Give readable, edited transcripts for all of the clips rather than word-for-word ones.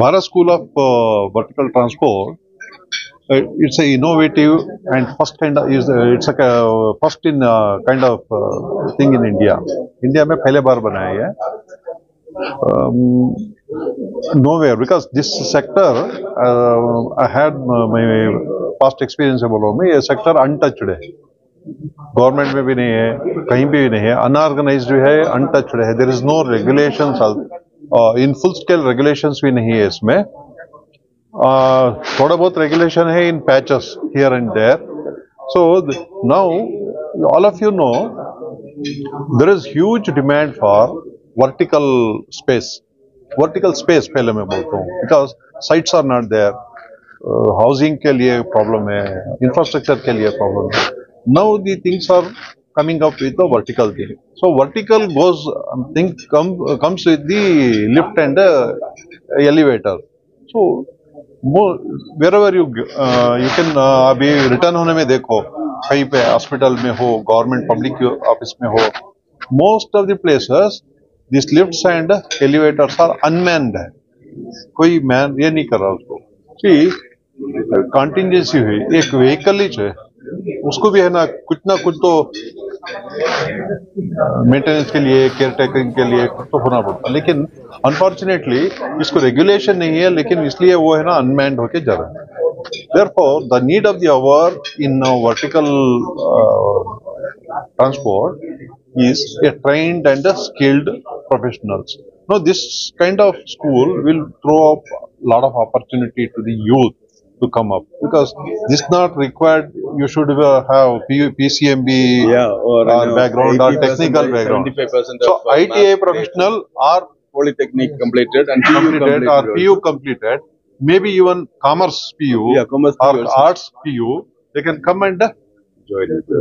Bharat School of Vertical Transport. It's a innovative and first kind of is it's a first in kind of thing in India. India में पहले बार बनाया है. Nowhere because this sector I had my past experience है बोलो मैं ये sector untouched है. Government में भी नहीं है, कहीं भी नहीं है, अनऑर्गेनाइज्ड भी है, अनटच्ड है. There is no regulations, in full scale regulations भी नहीं है इसमें. थोड़ा बहुत रेगुलेशन है in patches here and there. So now all of you know there is huge demand for vertical space पहले मैं बोलता हूँ, because sites are not there. Housing के लिए प्रॉब्लम है, इंफ्रास्ट्रक्चर के लिए प्रॉब्लम है. Now the things are coming up with the vertical thing. So vertical comes with the lift and elevator. So wherever you can अभी return होने में देखो, कहीं पे हॉस्पिटल में हो, गवर्नमेंट पब्लिक ऑफिस में हो, most of the places these lifts and elevators are unmanned है. कोई मैन ये नहीं कर रहा उसको. See कंटिजेंसी हुई एक व्हीकल ही है, उसको भी है ना कुछ तो मेंटेनेंस के लिए, केयर टेकिंग के लिए कुछ तो होना पड़ता. लेकिन अनफॉर्चुनेटली इसको रेगुलेशन नहीं है, लेकिन इसलिए वो है ना अनमैन्ड होके जा रहा है. Therefore the need of the hour in vertical transport is a trained and a skilled professionals. Now this kind of school will throw up a lot of opportunity to the youth to come up, because this not required you should have PCMB or background or technical background. 75% so of ITI professional are polytechnic completed and completed or PU completed, maybe even commerce PU commerce or PU arts PU, they can come and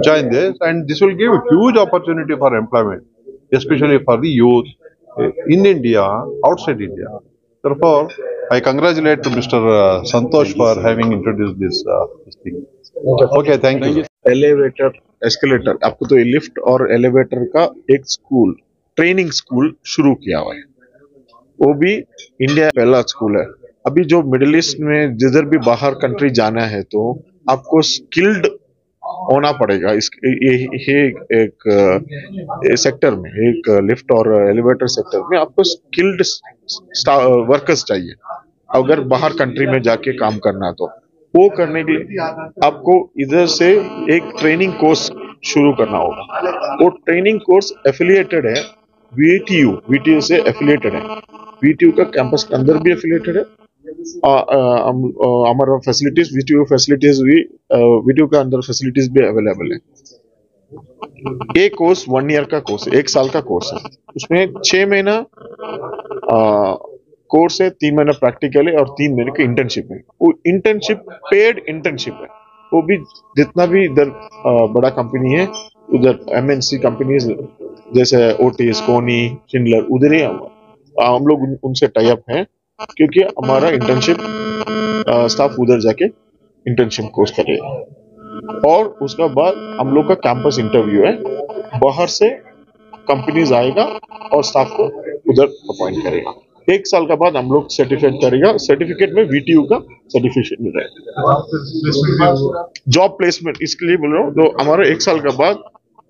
join this, and this will give a huge opportunity for employment, especially for the youth in India, outside India. Therefore, I congratulate to Mr. Santosh for having introduced this thing. Okay, thank you. Elevator, escalator, आपको तो lift और elevator का एक school, training school शुरू किया हुआ है. वो भी इंडिया पहला स्कूल है. अभी जो मिडिल ईस्ट में जिधर भी बाहर कंट्री जाना है तो आपको स्किल्ड होना पड़ेगा. ये एक सेक्टर में, एक लिफ्ट और एलिवेटर सेक्टर में आपको स्किल्ड वर्कर्स चाहिए अगर बाहर कंट्री में जाके काम करना. तो वो करने के लिए आपको इधर से एक ट्रेनिंग कोर्स शुरू करना होगा. वो ट्रेनिंग कोर्स एफिलिएटेड है VTU से एफिलिएटेड है. VTU का कैंपस के अंदर भी एफिलिएटेड है. हमारा फैसिलिटीज VTU का अंदर फैसिलिटीज भी अवेलेबल है. एक कोर्स 1 ईयर का कोर्स है, 1 साल का कोर्स है. उसमें 6 महीना कोर्स है, 3 महीना प्रैक्टिकल है और 3 महीने की इंटर्नशिप है. वो इंटर्नशिप पेड इंटर्नशिप है. वो भी जितना भी इधर बड़ा कंपनी है, उधर MNC कंपनीज जैसे ओटिस, कोनी, शिंडलर, उधर ही हम लोग उनसे टाई अप हैं, क्योंकि हमारा इंटर्नशिप स्टाफ उधर जाके इंटर्नशिप कोर्स करेगा. और उसका बाद हम लोग का कैंपस इंटरव्यू है. बाहर से कंपनीज आएगा और स्टाफ को उधर अपॉइंट करेगा. 1 साल का बाद हम लोग सर्टिफिकेट करेगा. सर्टिफिकेट में VTU का सर्टिफिकेट मिल रहा है. जॉब प्लेसमेंट इसके लिए बोल रहा हूँ. तो हमारा 1 साल का बाद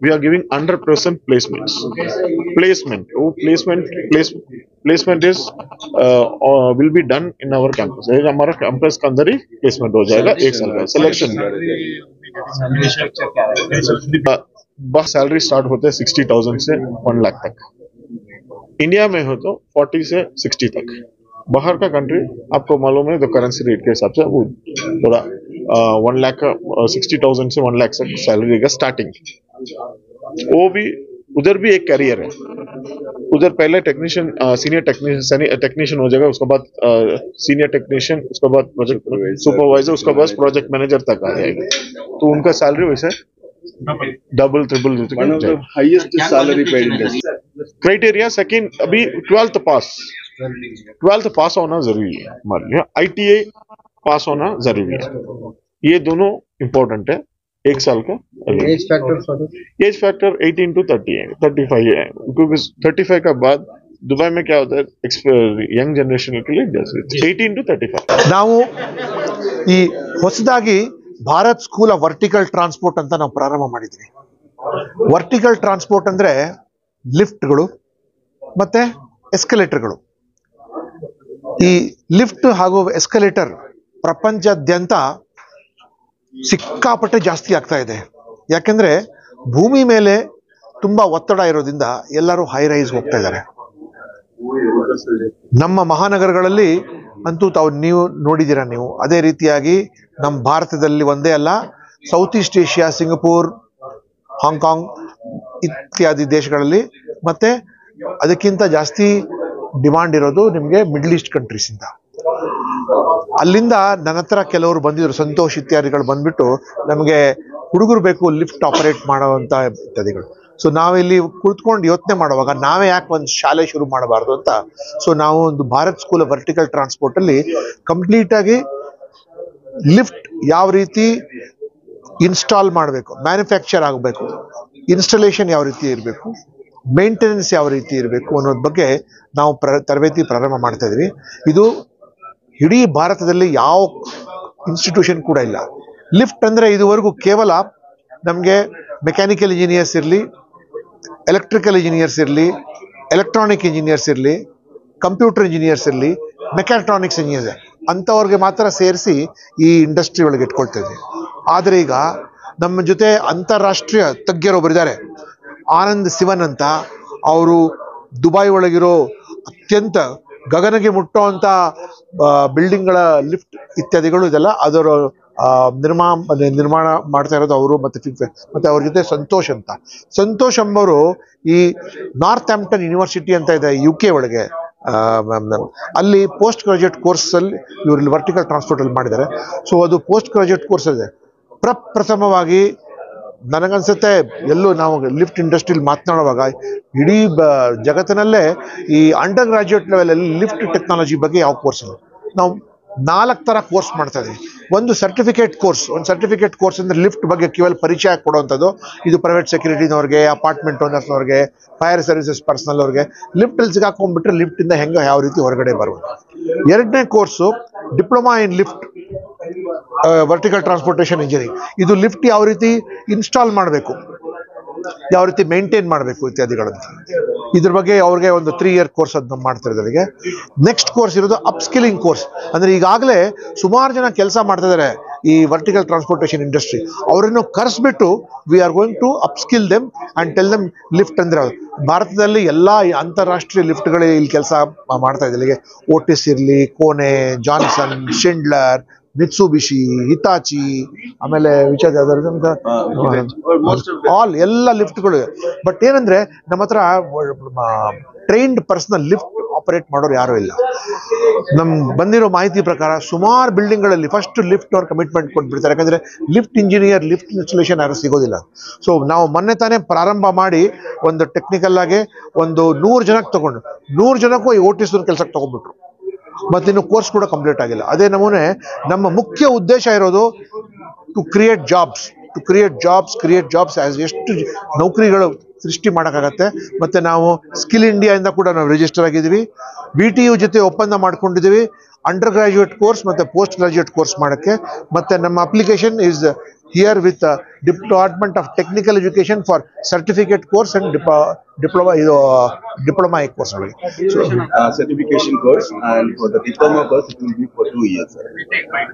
we are giving 100% placement. वो placement is will be done in our campus. हमारा कैंपस के अंदर ही प्लेसमेंट हो जाएगा 1 साल का. सिलेक्शन बस सैलरी स्टार्ट होते हैं 60,000 से 1 लाख तक. इंडिया में हो तो 40 से 60 तक. बाहर का कंट्री आपको मालूम है तो करेंसी रेट के हिसाब से वो थोड़ा 1 लाख 60,000 से 1 लाख तक सैलरी का स्टार्टिंग. वो भी उधर भी एक कैरियर है. उधर पहले टेक्नीशियन, सीनियर टेक्नीशियन हो जाएगा, उसके बाद सीनियर टेक्नीशियन, उसके बाद प्रोजेक्ट सुपरवाइजर, उसके बाद प्रोजेक्ट मैनेजर तक आ जाएगा. तो उनका सैलरी वैसे double triple highest salary paid industry. Criteria second, अभी 12th पास होना जरूरी है. हमारे यहाँ ITI पास होना जरूरी है. ये दोनों इम्पोर्टेंट है. 1 साल का एज फैक्टर 18 to 30 है, 35 है, क्योंकि 35 का बाद दुबई में क्या होता है यंग जनरेशन के लिए 18 to 35 ನಾವು ಈ ಹೊಸದಾಗಿ Bharat school of vertical transport ಅಂತ ನಾವು ಪ್ರಾರಂಭ ಮಾಡಿದ್ವಿ. ವರ್ಟಿಕಲ್ ಟ್ರಾನ್ಸ್ಪೋರ್ಟ್ ಅಂದ್ರೆ ಲಿಫ್ಟ್ಗಳು ಮತ್ತೆ ಎಸ್ಕಲೇಟರ್ಗಳು. ಈ ಲಿಫ್ಟ್ ಹಾಗೂ ಎಸ್ಕಲೇಟರ್ ಪ್ರಪಂಚದಾದ್ಯಂತ ಸಿಕ್ಕಾಪಟ್ಟೆ ಜಾಸ್ತಿ ಆಗ್ತಾ ಇದೆ. ಯಾಕೆಂದ್ರೆ ಭೂಮಿ ಮೇಲೆ ತುಂಬಾ ಒತ್ತಡ ಇರೋದ್ರಿಂದ ಎಲ್ಲರೂ ಹೈ ರೈಸ್ ಹೋಗ್ತಾ ಇದ್ದಾರೆ. ನಮ್ಮ ಮಹಾನಗರಗಳಲ್ಲಿ ಅಂತೂ ನೀವು ನೋಡಿದ್ದೀರಾ. ನೀವು ಅದೇ ರೀತಿಯಾಗಿ ನಮ್ಮ ಭಾರತದಲ್ಲಿ ಒಂದೇ ಅಲ್ಲ, south East Asia, Singapore, Hong Kong ಇತ್ಯಾದಿ ದೇಶಗಳಲ್ಲಿ ಮತ್ತೆ ಅದಕ್ಕಿಂತ ಜಾಸ್ತಿ ಡಿಮಾಂಡ್ ಇರೋದು ನಿಮಗೆ ಮಿಡ್ಲ್ ಈಸ್ಟ್ ಕಂಟ್ರೀಸ್ ಇಂದ. ಅಲ್ಲಿಂದ ನನ್ನ ಹತ್ರ ಕೆಲವರು ಬಂದಿದ್ರು, ಸಂತೋಷ್ ಇತ್ಯಾದಿಗಳು ಬಂದ್ಬಿಟ್ಟು ನಮಗೆ ಹುಡುಗರು ಬೇಕು ಲಿಫ್ಟ್ ಆಪರೇಟ್ ಮಾಡುವಂತ ಇತ್ಯಾದಿಗಳು. ಸೊ ನಾವಿಲ್ಲಿ ಕುಳಿತುಕೊಂಡು ಯೋಚನೆ ಮಾಡುವಾಗ ನಾವೇ ಯಾಕೆ ಒಂದು ಶಾಲೆ ಶುರು ಮಾಡಬಾರ್ದು ಅಂತ. ಸೊ ನಾವು ಒಂದು Bharat school of vertical transport ಅಲ್ಲಿ ಕಂಪ್ಲೀಟ್ ಆಗಿ ಲಿಫ್ಟ್ ಯಾವ ರೀತಿ ಇನ್ಸ್ಟಾಲ್ ಮಾಡಬೇಕು, ಮ್ಯಾನುಫ್ಯಾಕ್ಚರ್ ಆಗಬೇಕು, ಇನ್ಸ್ಟಾಲೇಷನ್ ಯಾವ ರೀತಿ ಇರಬೇಕು, ಮೇಂಟೆನೆನ್ಸ್ ಯಾವ ರೀತಿ ಇರಬೇಕು ಅನ್ನೋದ್ರ ಬಗ್ಗೆ ನಾವು ತರಬೇತಿ ಪ್ರಾರಂಭ ಮಾಡ್ತಾ ಇದ್ವಿ. ಇದು ಇಡೀ ಭಾರತದಲ್ಲಿ ಯಾವ ಇನ್ಸ್ಟಿಟ್ಯೂಷನ್ ಕೂಡ ಇಲ್ಲ. ಲಿಫ್ಟ್ ಅಂದ್ರೆ ಇದುವರೆಗೂ ಕೇವಲ ನಮಗೆ ಮೆಕ್ಯಾನಿಕಲ್ ಇಂಜಿನಿಯರ್ಸ್ ಇರಲಿ, ಎಲೆಕ್ಟ್ರಿಕಲ್ ಇಂಜಿನಿಯರ್ಸ್ ಇರಲಿ, ಎಲೆಕ್ಟ್ರಾನಿಕ್ ಇಂಜಿನಿಯರ್ಸ್ ಇರಲಿ, ಕಂಪ್ಯೂಟರ್ ಇಂಜಿನಿಯರ್ಸ್ ಇರಲಿ, ಮೆಕ್ಯಾಟ್ರಾನಿಕ್ಸ್ ಇಂಜಿನಿಯರ್ಸ್ ಅಂಥವ್ರಿಗೆ ಮಾತ್ರ ಸೇರಿಸಿ ಈ ಇಂಡಸ್ಟ್ರಿ ಒಳಗೆ ಇಟ್ಕೊಳ್ತಾ ಇದ್ವಿ. ಆದರೆ ಈಗ ನಮ್ಮ ಜೊತೆ ಅಂತಾರಾಷ್ಟ್ರೀಯ ತಜ್ಞರೊಬ್ಬರಿದ್ದಾರೆ, ಆನಂದ್ ಸಿವನ್ ಅಂತ. ಅವರು ದುಬೈ ಒಳಗಿರೋ ಅತ್ಯಂತ ಗಗನಗೆ ಮುಟ್ಟುವಂಥ ಬಿಲ್ಡಿಂಗ್ಗಳ ಲಿಫ್ಟ್ ಇತ್ಯಾದಿಗಳು ಇದೆಲ್ಲ ಅದರ ನಿರ್ಮಾಣ ಮಾಡ್ತಾ ಇರೋದು ಅವರು. ಮತ್ತೆ ಅವ್ರ ಜೊತೆ ಸಂತೋಷ್ ಅಂತ. ಸಂತೋಷ್ ಎಂಬವರು ಈ ನಾರ್ತ್ ಆಂಪ್ಟನ್ ಯೂನಿವರ್ಸಿಟಿ ಅಂತ ಇದೆ UK ಒಳಗೆ, ಅಲ್ಲಿ ಪೋಸ್ಟ್ ಗ್ರಾಜುಯೇಟ್ ಕೋರ್ಸ್ ಅಲ್ಲಿ ಇವರು ವರ್ಟಿಕಲ್ ಟ್ರಾನ್ಸ್ಪೋರ್ಟ್ ಅಲ್ಲಿ ಮಾಡಿದ್ದಾರೆ. ಸೊ ಅದು ಪೋಸ್ಟ್ ಗ್ರಾಜುಯೇಟ್ ಕೋರ್ಸ್ ಇದೆ. ಪ್ರಥಮವಾಗಿ ನನಗನ್ಸುತ್ತೆ ಎಲ್ಲೂ ನಾವು ಲಿಫ್ಟ್ ಇಂಡಸ್ಟ್ರಿಯಲ್ಲಿ ಮಾತನಾಡುವಾಗ ಇಡೀ ಜಗತ್ತಿನಲ್ಲೇ ಈ ಅಂಡರ್ ಗ್ರಾಜುಯೇಟ್ ಲೆವೆಲಲ್ಲಿ ಲಿಫ್ಟ್ ಟೆಕ್ನಾಲಜಿ ಬಗ್ಗೆ ಯಾವ ಕೋರ್ಸ್ ಇಲ್ಲ. ನಾವು 4 ಥರ ಕೋರ್ಸ್ ಮಾಡ್ತಾ ಇದ್ದೀವಿ. ಒಂದು ಸರ್ಟಿಫಿಕೇಟ್ ಕೋರ್ಸ್ ಅಂದ್ರೆ ಲಿಫ್ಟ್ ಬಗ್ಗೆ ಕೇವಲ ಪರಿಚಯ ಕೊಡುವಂಥದ್ದು. ಇದು ಪ್ರೈವೇಟ್ ಸೆಕ್ಯೂರಿಟಿನವ್ರಿಗೆ, ಅಪಾರ್ಟ್ಮೆಂಟ್ ಓನರ್ಸ್ನವ್ರಿಗೆ, ಫೈರ್ ಸರ್ವಿಸಸ್ ಪರ್ಸನಲ್ ಅವ್ರಿಗೆ ಲಿಫ್ಟಲ್ಲಿ ಸಿಗಾಕೊಂಡ್ಬಿಟ್ರೆ ಲಿಫ್ಟಿಂದ ಹೆಂಗೆ ಯಾವ ರೀತಿ ಹೊರಗಡೆ ಬರುವುದು. ಎರಡನೇ course diploma in lift vertical transportation engineering. ಇದು ಲಿಫ್ಟ್ ಯಾವ ರೀತಿ ಇನ್ಸ್ಟಾಲ್ ಮಾಡಬೇಕು, ಯಾವ ರೀತಿ ಮೇಂಟೈನ್ ಮಾಡಬೇಕು ಇತ್ಯಾದಿಗಳಂತ. ಇದ್ರ ಬಗ್ಗೆ ಅವ್ರಿಗೆ ಒಂದು 3 year ಕೋರ್ಸ್ ಅದನ್ನ ಮಾಡ್ತಿರೋದರಿಗೆ. ನೆಕ್ಸ್ಟ್ ಕೋರ್ಸ್ ಇರೋದು ಅಪ್ಸ್ಕಿಲಿಂಗ್ ಕೋರ್ಸ್. ಅಂದ್ರೆ ಈಗಾಗಲೇ ಸುಮಾರು ಜನ ಕೆಲಸ ಮಾಡ್ತಾ ಇದ್ದಾರೆ ಈ ವರ್ಟಿಕಲ್ ಟ್ರಾನ್ಸ್ಪೋರ್ಟೇಷನ್ ಇಂಡಸ್ಟ್ರಿ. ಅವರನ್ನು ಕರೆಸ್ಬಿಟ್ಟು we are going to upskill them and tell them lift ಅಂದ್ರೆ ಭಾರತದಲ್ಲಿ ಎಲ್ಲ ಅಂತಾರಾಷ್ಟ್ರೀಯ ಲಿಫ್ಟ್ಗಳೇ ಇಲ್ಲಿ ಕೆಲಸ ಮಾಡ್ತಾ ಇದ್ದಾರೆ. ಓಟಿಸ್ ಇರಲಿ, ಕೋನೆ, ಜಾನ್ಸನ್, ಶಿಂಡ್ಲರ್, ಮಿತ್ಸುಬಿಶಿ, ಹಿತಾಚಿ, ಆಮೇಲೆ ಆಲ್ ಎಲ್ಲ ಲಿಫ್ಟ್ಗಳು. ಬಟ್ ಏನಂದ್ರೆ ನಮ್ಮ ಹತ್ರ ಟ್ರೈನ್ಡ್ ಪರ್ಸನಲ್ ಲಿಫ್ಟ್ ಆಪರೇಟ್ ಮಾಡೋರು ಯಾರು ಇಲ್ಲ. ನಮ್ಗೆ ಬಂದಿರೋ ಮಾಹಿತಿ ಪ್ರಕಾರ ಸುಮಾರು ಬಿಲ್ಡಿಂಗ್ಗಳಲ್ಲಿ ಫಸ್ಟ್ ಲಿಫ್ಟ್ ಅವ್ರು ಕಮಿಟ್ಮೆಂಟ್ ಕೊಟ್ಬಿಡ್ತಾರೆ. ಯಾಕಂದ್ರೆ ಲಿಫ್ಟ್ ಇಂಜಿನಿಯರ್, ಲಿಫ್ಟ್ ಇನ್ಸ್ಟಾಲೇಷನ್ ಯಾರು ಸಿಗೋದಿಲ್ಲ. ಸೊ ನಾವು ಮೊನ್ನೆ ತಾನೇ ಪ್ರಾರಂಭ ಮಾಡಿ ಒಂದು ಟೆಕ್ನಿಕಲ್ ಆಗಿ ಒಂದು 100 ಜನಕ್ಕೆ ತಗೊಂಡು 100 ಜನಕ್ಕೂ ಈ ಓಟಿಸ್ ಕೆಲಸಕ್ಕೆ ತಗೊಂಡ್ಬಿಟ್ರು. ಮತ್ತಿನ್ನು ಕೋರ್ಸ್ ಕೂಡ ಕಂಪ್ಲೀಟ್ ಆಗಿಲ್ಲ. ಅದೇ ನಮೂನೆ ನಮ್ಮ ಮುಖ್ಯ ಉದ್ದೇಶ ಇರೋದು ಟು ಕ್ರಿಯೇಟ್ ಜಾಬ್ಸ್ ಆಸ್ ಎಷ್ಟು ನೌಕರಿಗಳು ಸೃಷ್ಟಿ ಮಾಡೋಕ್ಕಾಗತ್ತೆ. ಮತ್ತೆ ನಾವು ಸ್ಕಿಲ್ ಇಂಡಿಯಾದಿಂದ ಕೂಡ ನಾವು ರಿಜಿಸ್ಟರ್ ಆಗಿದ್ದೀವಿ. BTU ಜೊತೆ ಒಪ್ಪಂದ ಮಾಡ್ಕೊಂಡಿದ್ದೀವಿ ಅಂಡರ್ ಗ್ರಾಜುಯೇಟ್ ಕೋರ್ಸ್ ಮತ್ತೆ ಪೋಸ್ಟ್ ಗ್ರಾಜುಯೇಟ್ ಕೋರ್ಸ್ ಮಾಡೋಕ್ಕೆ. ಮತ್ತೆ ನಮ್ಮ application is here with department of technical education for certificate course and diploma course. Certification course, and for the diploma course it will be for 2 years.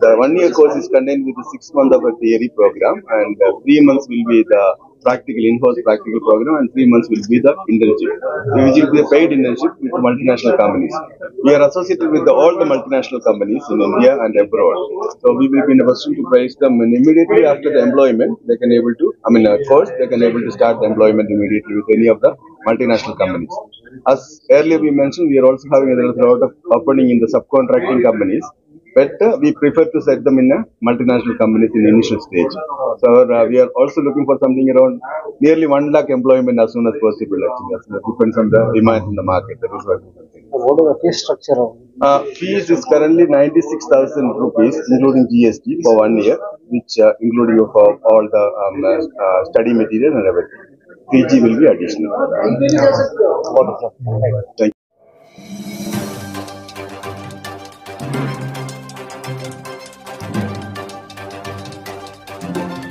The 1 year course is contained with the 6 months of a theory program, and 3 months will be the practical in-house practical program, and 3 months will be the internship, which will be a paid internship with multinational companies. We are associated with all the multinational companies in India and abroad, so we will be in a position to place them, and immediately after the employment they can able to, first they can able to start the employment immediately with any of the multinational companies. As earlier we mentioned, we are also having a lot of opening in the subcontracting companies, but we prefer to set them in a multinational companies in the initial stage. So we are also looking for something around nearly 1 lakh employment as soon as possible. Actually, that depends on the demand in the market. That is what we are thinking. What is the fee structure of? Fees is currently 96,000 rupees, including GST for 1 year, which including of all the study material and everything. PG will be additional. Thank you. है।